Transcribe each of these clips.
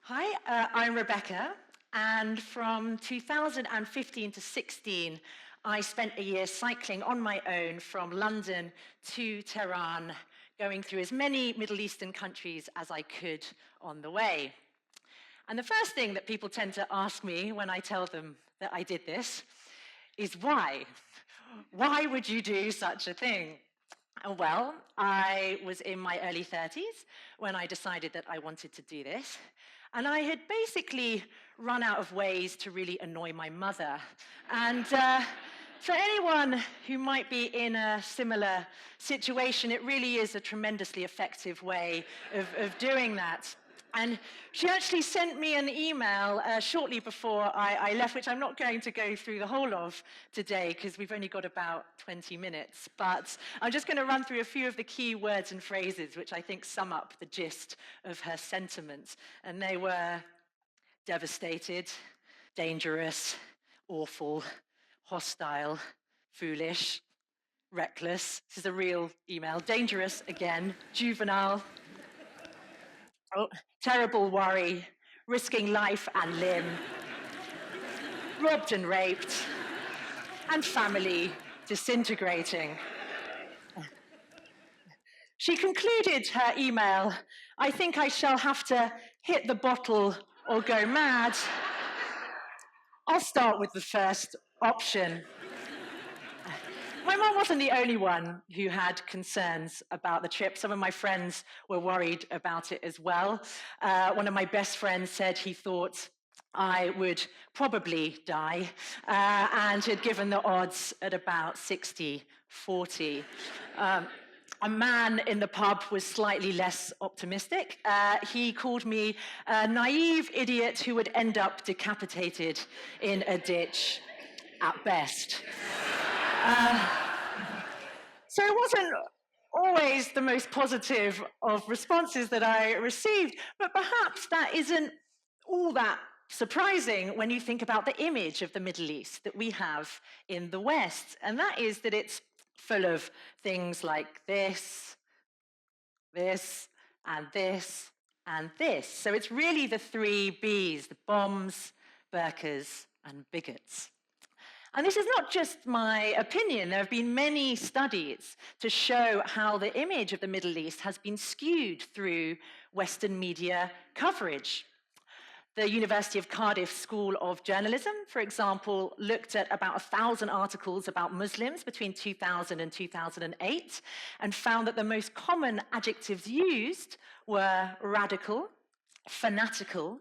Hi, I'm Rebecca, and from 2015 to 16, I spent a year cycling on my own from London to Tehran, going through as many Middle Eastern countries as I could on the way. And the first thing that people tend to ask me when I tell them that I did this is why? Why would you do such a thing? Well, I was in my early 30s when I decided that I wanted to do this. And I had basically run out of ways to really annoy my mother. And for anyone who might be in a similar situation, it really is a tremendously effective way of doing that. And she actually sent me an email shortly before I left, which I'm not going to go through the whole of today because we've only got about 20 minutes. But I'm just going to run through a few of the key words and phrases which I think sum up the gist of her sentiment. And they were devastated, dangerous, awful, hostile, foolish, reckless. This is a real email. Dangerous again, juvenile. Oh, terrible worry, risking life and limb, robbed and raped, and family disintegrating. She concluded her email, "I think I shall have to hit the bottle or go mad." I'll start with the first option. My mum wasn't the only one who had concerns about the trip. Some of my friends were worried about it as well. One of my best friends said he thought I would probably die and had given the odds at about 60-40. A man in the pub was slightly less optimistic. He called me a naive idiot who would end up decapitated in a ditch at best. So it wasn't always the most positive of responses that I received, but perhaps that isn't all that surprising when you think about the image of the Middle East that we have in the West, and that is that it's full of things like this, and this, and this. So it's really the three Bs, the bombs, burqas, and bigots. And this is not just my opinion. There have been many studies to show how the image of the Middle East has been skewed through Western media coverage. The University of Cardiff School of Journalism, for example, looked at about 1,000 articles about Muslims between 2000 and 2008 and found that the most common adjectives used were radical, fanatical,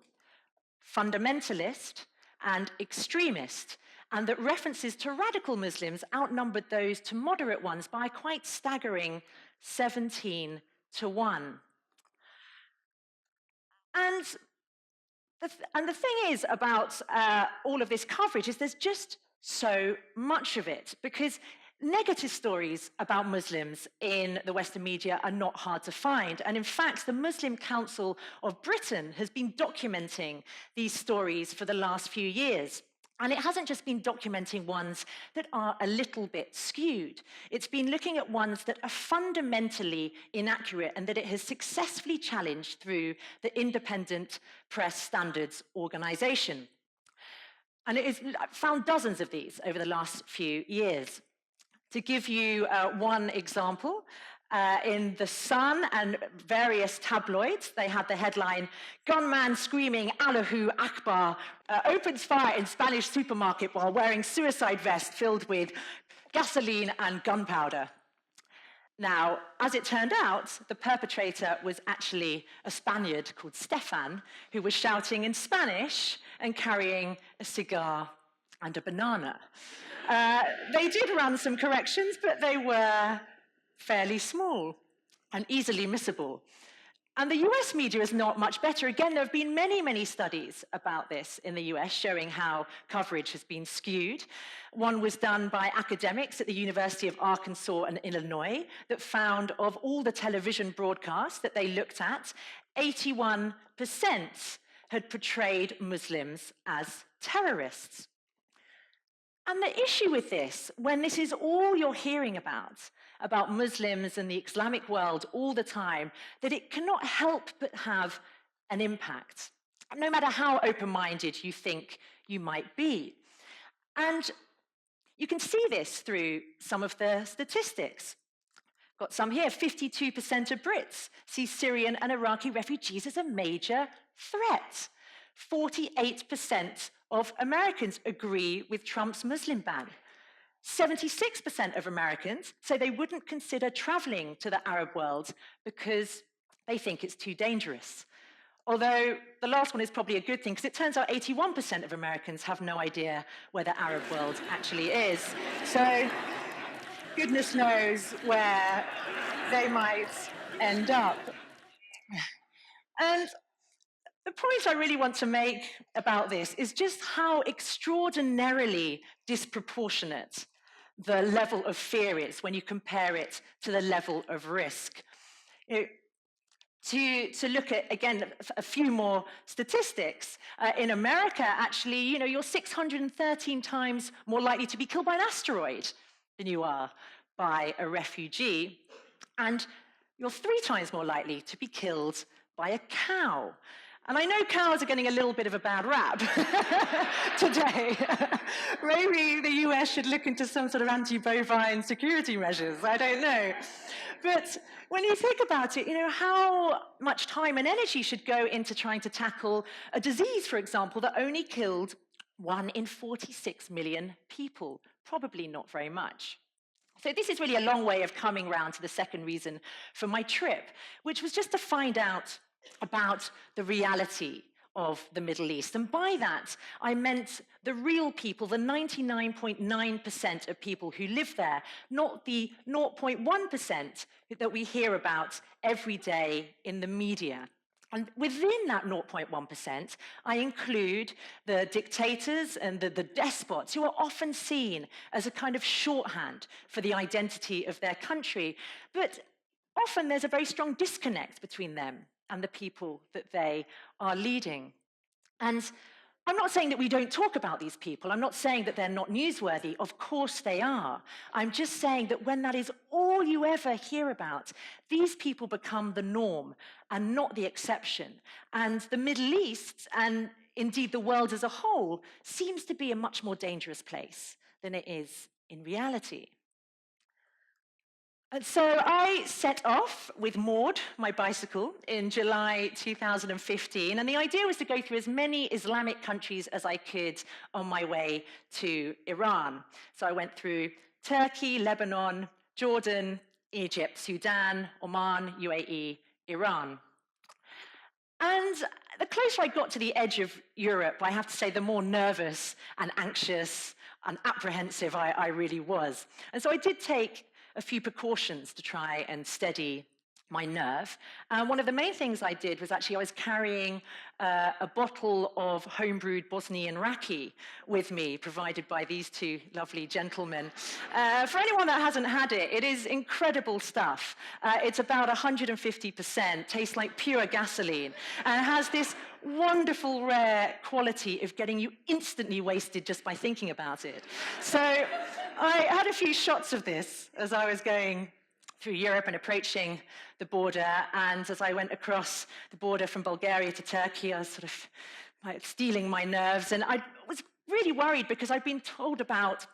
fundamentalist, and extremist, and that references to radical Muslims outnumbered those to moderate ones by a quite staggering 17-1. And the thing is about all of this coverage is there's just so much of it, because negative stories about Muslims in the Western media are not hard to find. And in fact, the Muslim Council of Britain has been documenting these stories for the last few years. And it hasn't just been documenting ones that are a little bit skewed. It's been looking at ones that are fundamentally inaccurate and that it has successfully challenged through the Independent Press Standards Organization. And it has found dozens of these over the last few years. To give you one example, in The Sun and various tabloids, they had the headline, "Gunman screaming Allahu Akbar opens fire in Spanish supermarket while wearing suicide vest filled with gasoline and gunpowder." Now, as it turned out, the perpetrator was actually a Spaniard called Stefan, who was shouting in Spanish and carrying a cigar and a banana. They did run some corrections, but they were fairly small and easily missable. And the US media is not much better. Again, there have been many, many studies about this in the US showing how coverage has been skewed. One was done by academics at the University of Arkansas and Illinois that found of all the television broadcasts that they looked at, 81% had portrayed Muslims as terrorists. And the issue with this, when this is all you're hearing about Muslims and the Islamic world all the time, that it cannot help but have an impact. no matter how open-minded you think you might be. And you can see this through some of the statistics. Got some here. 52% of Brits see Syrian and Iraqi refugees as a major threat. 48% of Americans agree with Trump's Muslim ban. 76% of Americans say they wouldn't consider traveling to the Arab world because they think it's too dangerous. Although the last one is probably a good thing, because it turns out 81% of Americans have no idea where the Arab world actually is. So goodness knows where they might end up. And the point I really want to make about this is just how extraordinarily disproportionate the level of fear is when you compare it to the level of risk. To look at, again, a few more statistics, in America, actually, you're 613 times more likely to be killed by an asteroid than you are by a refugee, and you're 3 times more likely to be killed by a cow. And I know cows are getting a little bit of a bad rap today. Maybe the US should look into some sort of anti-bovine security measures, I don't know. But when you think about it, how much time and energy should go into trying to tackle a disease, for example, that only killed 1 in 46 million people? Probably not very much. So this is really a long way of coming round to the second reason for my trip, which was just to find out about the reality of the Middle East. And by that, I meant the real people, the 99.9% of people who live there, not the 0.1% that we hear about every day in the media. And within that 0.1%, I include the dictators and the despots who are often seen as a kind of shorthand for the identity of their country. But often there's a very strong disconnect between them and the people that they are leading. And I'm not saying that we don't talk about these people. I'm not saying that they're not newsworthy. Of course they are. I'm just saying that when that is all you ever hear about, these people become the norm and not the exception. And the Middle East, and indeed the world as a whole, seems to be a much more dangerous place than it is in reality. And so I set off with Maud, my bicycle, in July 2015, and the idea was to go through as many Islamic countries as I could on my way to Iran. So I went through Turkey, Lebanon, Jordan, Egypt, Sudan, Oman, UAE, Iran. And the closer I got to the edge of Europe, I have to say, the more nervous and anxious and apprehensive I really was. And so I did take a few precautions to try and steady my nerve. One of the main things I did was actually I was carrying a bottle of homebrewed Bosnian raki with me, provided by these 2 lovely gentlemen. For anyone that hasn't had it, it is incredible stuff. It's about 150%, tastes like pure gasoline, and has this wonderful, rare quality of getting you instantly wasted just by thinking about it. So I had a few shots of this as I was going through Europe and approaching the border, and as I went across the border from Bulgaria to Turkey, I was sort of stealing my nerves, and I was really worried because I'd been told about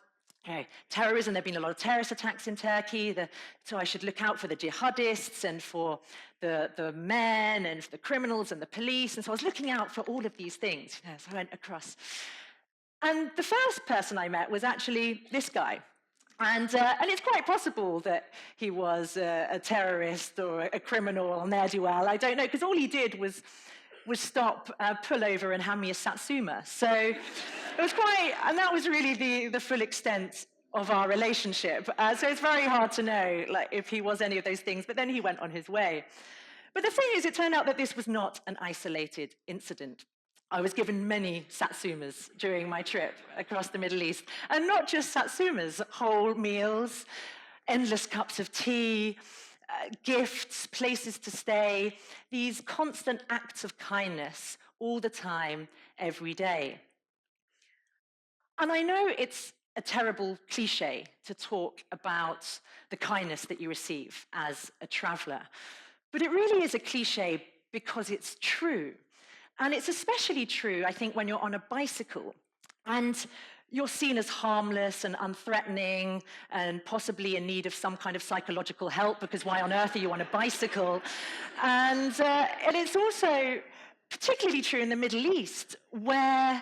terrorism. There'd been a lot of terrorist attacks in Turkey, so I should look out for the jihadists and for the men and for the criminals and the police, and so I was looking out for all of these things as I went across. And the first person I met was actually this guy. And it's quite possible that he was a terrorist or a criminal or ne'er-do-well. I don't know, because all he did was stop, pull over, and hand me a satsuma. So it was quite, and that was really the full extent of our relationship. So it's very hard to know if he was any of those things, but then he went on his way. But the thing is, it turned out that this was not an isolated incident. I was given many satsumas during my trip across the Middle East. And not just satsumas, whole meals, endless cups of tea, gifts, places to stay, these constant acts of kindness all the time, every day. And I know it's a terrible cliche to talk about the kindness that you receive as a traveler, but it really is a cliche because it's true. And it's especially true, I think, when you're on a bicycle and you're seen as harmless and unthreatening and possibly in need of some kind of psychological help, because why on earth are you on a bicycle? And it's also particularly true in the Middle East, where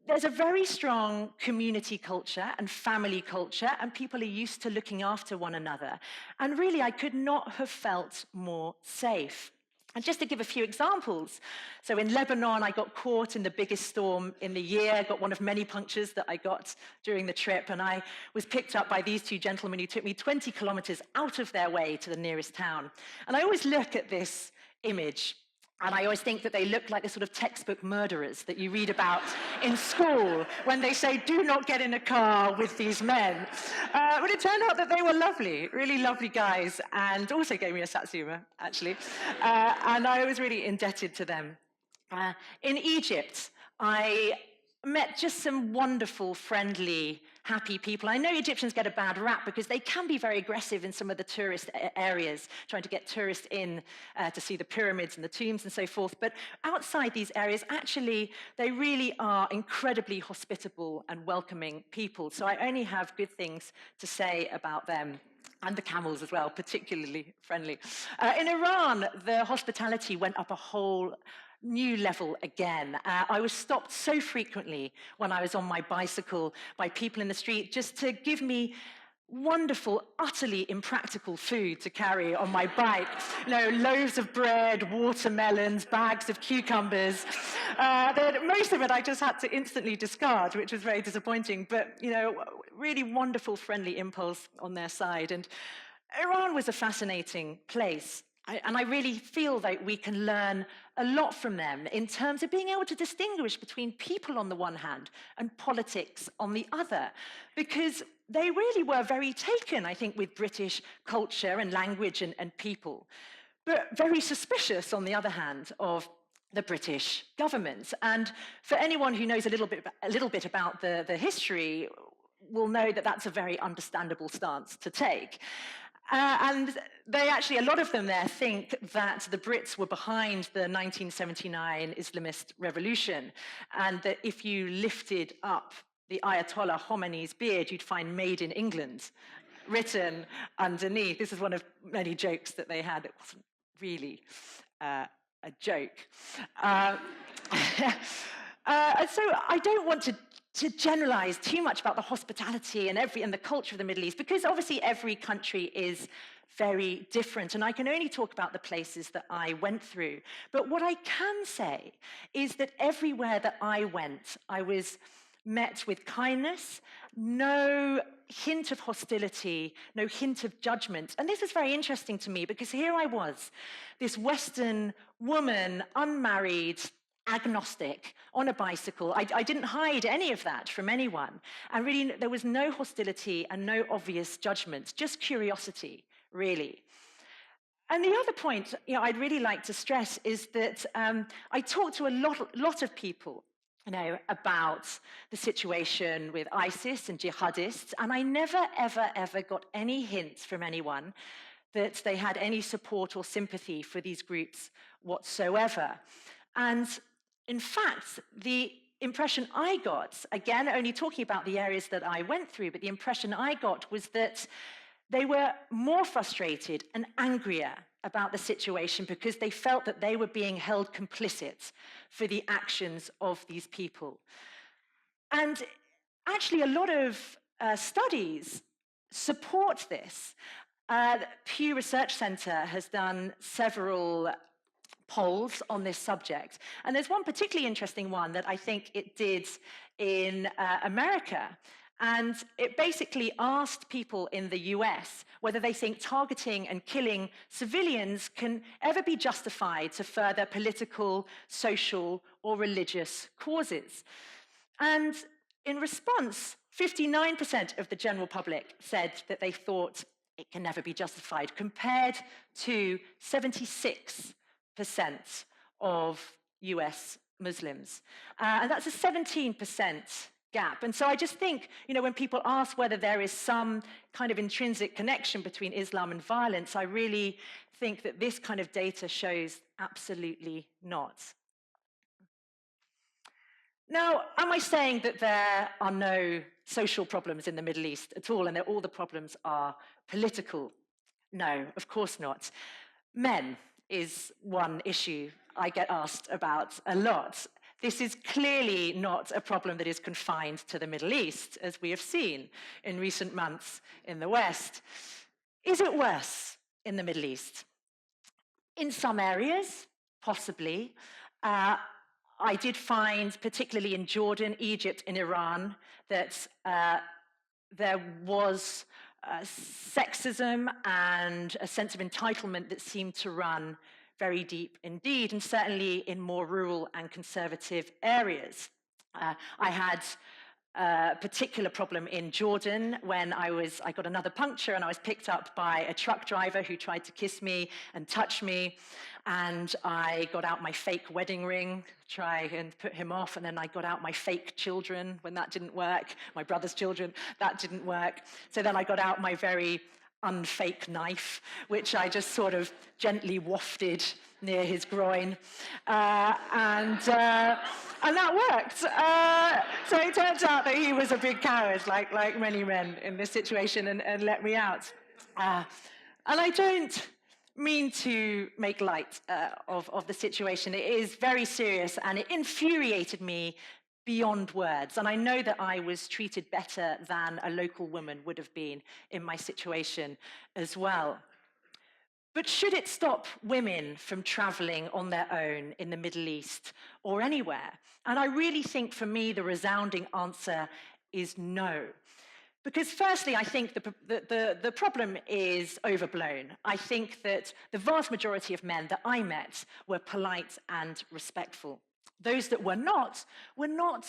there's a very strong community culture and family culture, and people are used to looking after one another. And really, I could not have felt more safe. And just to give a few examples, so in Lebanon, I got caught in the biggest storm in the year, got one of many punctures that I got during the trip, and I was picked up by these two gentlemen who took me 20 kilometers out of their way to the nearest town. And I always look at this image, and I always think that they look like the sort of textbook murderers that you read about in school when they say, do not get in a car with these men. But it turned out that they were lovely, really lovely guys, and also gave me a satsuma, actually. And I was really indebted to them. In Egypt, I met just some wonderful, friendly, happy people. I know Egyptians get a bad rap because they can be very aggressive in some of the tourist areas, trying to get tourists in to see the pyramids and the tombs and so forth. But outside these areas, actually, they really are incredibly hospitable and welcoming people. So I only have good things to say about them. And the camels as well, particularly friendly. In Iran, the hospitality went up a whole new level again. I was stopped so frequently when I was on my bicycle by people in the street just to give me wonderful, utterly impractical food to carry on my bike. You know, loaves of bread, watermelons, bags of cucumbers. Most of it I just had to instantly discard, which was very disappointing, but, you know, really wonderful, friendly impulse on their side. And Iran was a fascinating place. And I really feel that we can learn a lot from them in terms of being able to distinguish between people on the one hand and politics on the other, because they really were very taken, I think, with British culture and language and people, but very suspicious, on the other hand, of the British government. And for anyone who knows a little bit about the history will know that that's a very understandable stance to take. And they actually, a lot of them there think that the Brits were behind the 1979 Islamist revolution, and that if you lifted up the Ayatollah Khomeini's beard, you'd find "Made in England" written underneath. This is one of many jokes that they had. It wasn't really a joke. So I don't want to generalize too much about the hospitality and the culture of the Middle East, because obviously every country is very different, and I can only talk about the places that I went through. But what I can say is that everywhere that I went, I was met with kindness, no hint of hostility, no hint of judgment. And this was very interesting to me, because here I was, this Western woman, unmarried, agnostic, on a bicycle. I didn't hide any of that from anyone. And really, there was no hostility and no obvious judgment, just curiosity, really. And the other point, I'd really like to stress is that I talked to a lot of people, about the situation with ISIS and jihadists, and I never, ever, ever got any hints from anyone that they had any support or sympathy for these groups whatsoever. And in fact, the impression I got, again, only talking about the areas that I went through, but the impression I got was that they were more frustrated and angrier about the situation because they felt that they were being held complicit for the actions of these people. And actually, a lot of studies support this. Pew Research Center has done several polls on this subject. And there's one particularly interesting one that I think it did in America. And it basically asked people in the US whether they think targeting and killing civilians can ever be justified to further political, social, or religious causes. And in response, 59% of the general public said that they thought it can never be justified, compared to 76% of US Muslims. And that's a 17% gap. And so I just think, when people ask whether there is some kind of intrinsic connection between Islam and violence, I really think that this kind of data shows absolutely not. Now, am I saying that there are no social problems in the Middle East at all and that all the problems are political? No, of course not. Men is one issue I get asked about a lot. This is clearly not a problem that is confined to the Middle East, as we have seen in recent months in the West. Is it worse in the Middle East? In some areas, possibly. I did find, particularly in Jordan, Egypt, and Iran, that there was sexism and a sense of entitlement that seemed to run very deep indeed, and certainly in more rural and conservative areas. I had a particular problem in Jordan when I got another puncture and I was picked up by a truck driver who tried to kiss me and touch me, and I got out my fake wedding ring, try and put him off, and then I got out my fake children when that didn't work, my brother's children, that didn't work. So then I got out my very unfake knife, which I just sort of gently wafted near his groin, and that worked. So it turns out that he was a big coward, like many men in this situation, and let me out. And I don't mean to make light of the situation. It is very serious, and it infuriated me beyond words. And I know that I was treated better than a local woman would have been in my situation as well. But should it stop women from traveling on their own in the Middle East or anywhere? And I really think, for me, the resounding answer is no. Because firstly, I think the problem is overblown. I think that the vast majority of men that I met were polite and respectful. Those that were not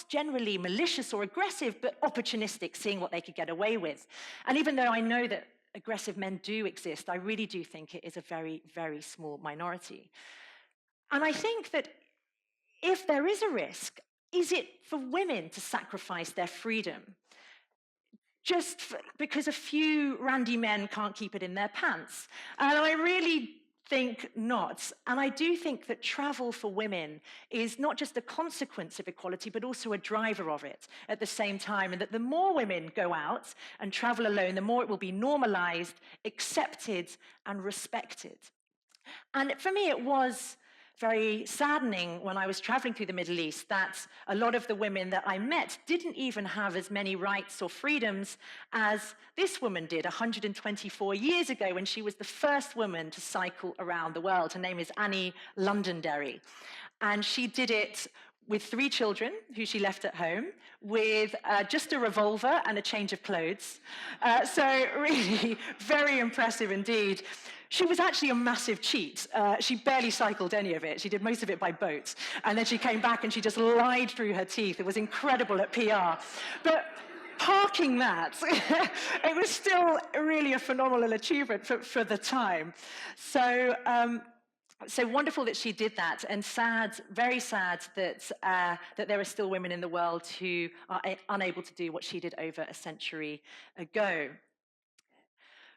generally malicious or aggressive, but opportunistic, seeing what they could get away with. And even though I know that aggressive men do exist, I really do think it is a very, very small minority. And I think that if there is a risk, is it for women to sacrifice their freedom just because a few randy men can't keep it in their pants? And I really think not. And I do think that travel for women is not just a consequence of equality, but also a driver of it at the same time. And that the more women go out and travel alone, the more it will be normalized, accepted, and respected. And for me, it was very saddening when I was traveling through the Middle East that a lot of the women that I met didn't even have as many rights or freedoms as this woman did 124 years ago, when she was the first woman to cycle around the world. Her name is Annie Londonderry. And she did it with 3 children who she left at home, with just a revolver and a change of clothes. So really very impressive indeed. She was actually a massive cheat. She barely cycled any of it. She did most of it by boat. And then she came back and she just lied through her teeth. It was incredible at PR. But parking that, it was still really a phenomenal achievement for the time. So wonderful that she did that, and sad, very sad that there are still women in the world who are unable to do what she did over a century ago.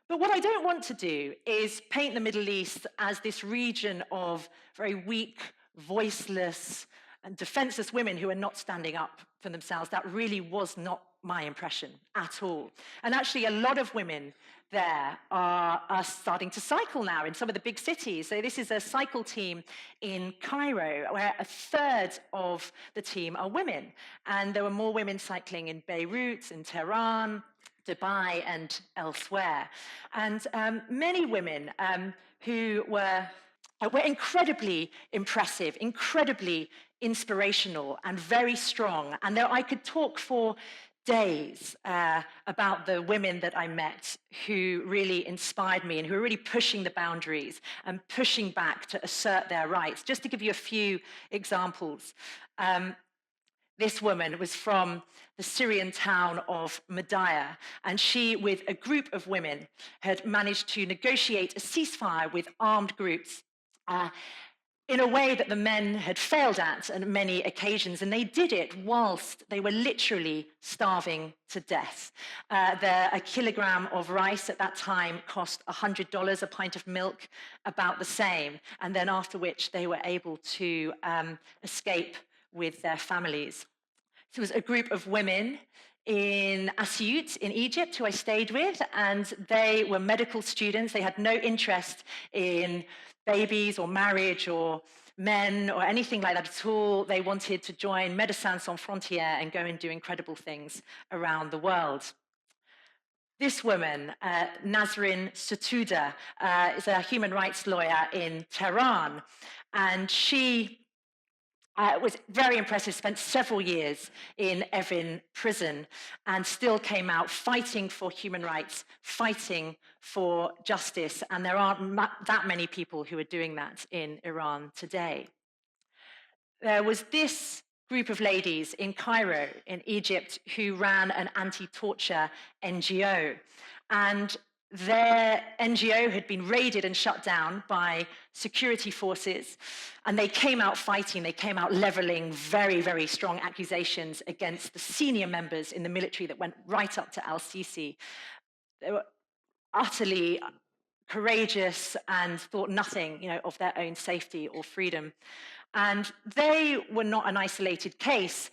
But what I don't want to do is paint the Middle East as this region of very weak, voiceless, and defenseless women who are not standing up for themselves. That really was not my impression at all. And actually, a lot of women there are starting to cycle now in some of the big cities. So this is a cycle team in Cairo, where 1/3 of the team are women. And there were more women cycling in Beirut, in Tehran, Dubai, and elsewhere. And many women who were incredibly impressive, incredibly inspirational, and very strong. And I could talk for days about the women that I met who really inspired me and who are really pushing the boundaries and pushing back to assert their rights. Just to give you a few examples. This woman was from the Syrian town of Madaya, and she, with a group of women, had managed to negotiate a ceasefire with armed groups in a way that the men had failed at on many occasions, and they did it whilst they were literally starving to death. A kilogram of rice at that time cost $100, a pint of milk about the same, and then after which they were able to escape with their families. There was a group of women in Asyut in Egypt who I stayed with, and they were medical students. They had no interest in babies or marriage or men or anything like that at all. They wanted to join Médecins Sans Frontières and go and do incredible things around the world. This woman, Nazrin Sotoudeh, is a human rights lawyer in Tehran, and she was very impressive, spent several years in Evin prison, and still came out fighting for human rights, fighting for justice, and there aren't that many people who are doing that in Iran today. There was this group of ladies in Cairo, in Egypt, who ran an anti-torture NGO. And their NGO had been raided and shut down by security forces, and they came out fighting. They came out leveling very, very strong accusations against the senior members in the military that went right up to al-Sisi. They were utterly courageous and thought nothing, of their own safety or freedom. And they were not an isolated case.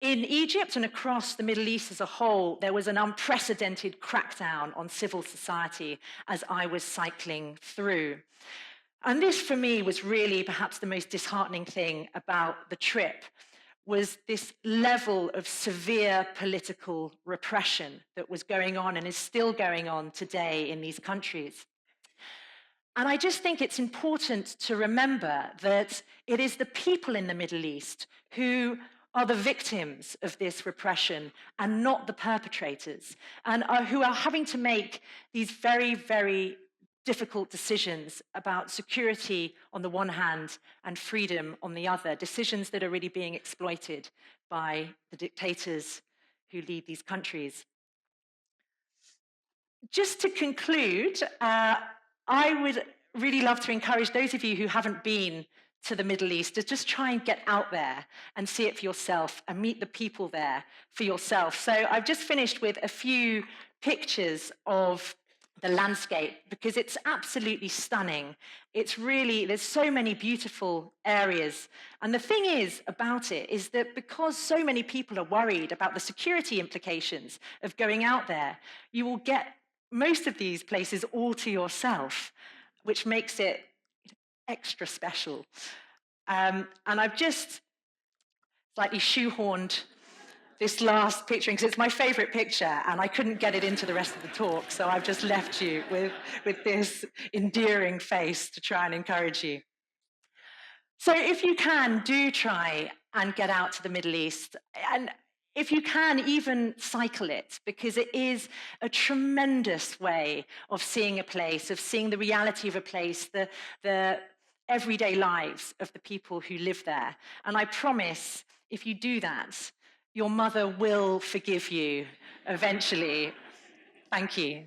In Egypt and across the Middle East as a whole, there was an unprecedented crackdown on civil society as I was cycling through. And this, for me, was really perhaps the most disheartening thing about the trip, was this level of severe political repression that was going on and is still going on today in these countries. And I just think it's important to remember that it is the people in the Middle East who are the victims of this repression and not the perpetrators, and who are having to make these very, very difficult decisions about security on the one hand and freedom on the other, decisions that are really being exploited by the dictators who lead these countries. Just to conclude, I would really love to encourage those of you who haven't been to the Middle East to just try and get out there and see it for yourself and meet the people there for yourself. So I've just finished with a few pictures of the landscape because it's absolutely stunning. It's really, there's so many beautiful areas. And the thing is about it is that because so many people are worried about the security implications of going out there, you will get most of these places all to yourself, which makes it extra special. And I've just slightly shoehorned this last picture because it's my favorite picture and I couldn't get it into the rest of the talk, so I've just left you with this endearing face to try and encourage you. So if you can, do try and get out to the Middle East, and if you can, even cycle it, because it is a tremendous way of seeing a place, of seeing the reality of a place, the everyday lives of the people who live there. And I promise, if you do that, your mother will forgive you eventually. Thank you.